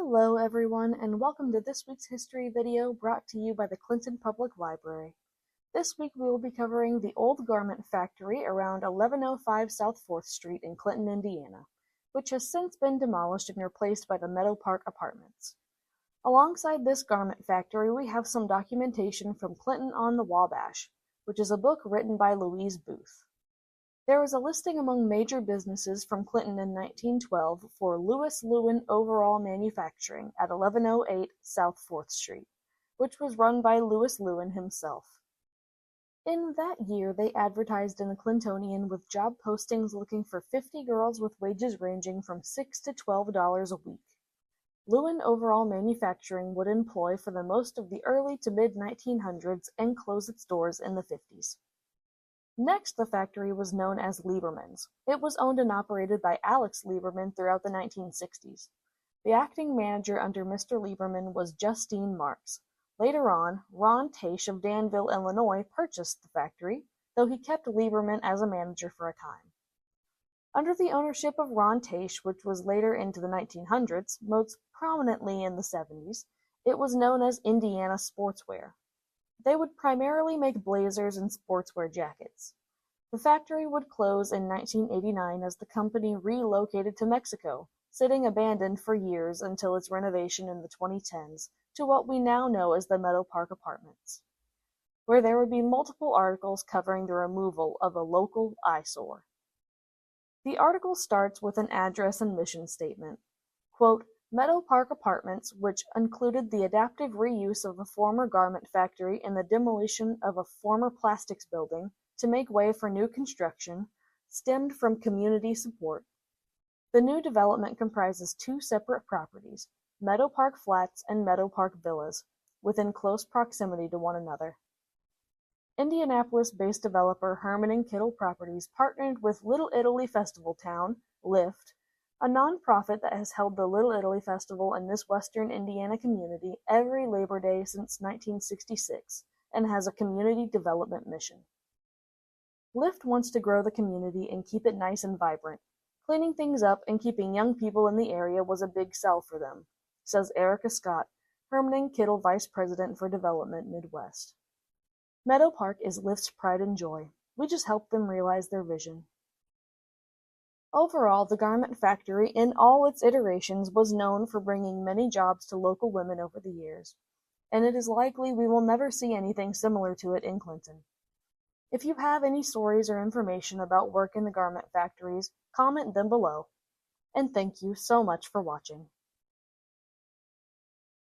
Hello everyone, and welcome to this week's history video brought to you by the Clinton Public Library. This week we will be covering the old garment factory around 1105 South 4th Street in Clinton, Indiana, which has since been demolished and replaced by the Meadow Park Apartments. Alongside this garment factory, we have some documentation from Clinton on the Wabash, which is a book written by Louise Booth. There is a listing among major businesses from Clinton in 1912 for Louis Lewin Overall Manufacturing at 1108 South 4th Street, which was run by Louis Lewin himself. In that year, they advertised in the Clintonian with job postings looking for 50 girls with wages ranging from $6 to $12 a week. Lewin Overall Manufacturing would employ for the most of the early to mid-1900s and close its doors in the 50s. Next, the factory was known as Lieberman's. It was owned and operated by Alex Lieberman throughout the 1960s. The acting manager under Mr. Lieberman was Justine Marks. Later on, Ron Taish of Danville, Illinois, purchased the factory, though he kept Lieberman as a manager for a time. Under the ownership of Ron Taish, which was later into the 1900s, most prominently in the 70s, it was known as Indiana Sportswear. They would primarily make blazers and sportswear jackets. The factory would close in 1989 as the company relocated to Mexico, sitting abandoned for years until its renovation in the 2010s to what we now know as the Meadow Park Apartments, where there would be multiple articles covering the removal of a local eyesore. The article starts with an address and mission statement. Quote, Meadow Park Apartments, which included the adaptive reuse of a former garment factory and the demolition of a former plastics building to make way for new construction, stemmed from community support. The new development comprises two separate properties, Meadow Park Flats and Meadow Park Villas, within close proximity to one another. Indianapolis-based developer Herman & Kittle Properties partnered with Little Italy Festival Town, LIFT, a nonprofit that has held the Little Italy Festival in this western Indiana community every Labor Day since 1966 and has a community development mission. LIFT wants to grow the community and keep it nice and vibrant. Cleaning things up and keeping young people in the area was a big sell for them, says Erica Scott, Herman & Kittle Vice President for Development Midwest. Meadow Park is LIFT's pride and joy. We just help them realize their vision. Overall, the garment factory, in all its iterations, was known for bringing many jobs to local women over the years, and it is likely we will never see anything similar to it in Clinton. If you have any stories or information about work in the garment factories, comment them below. And thank you so much for watching.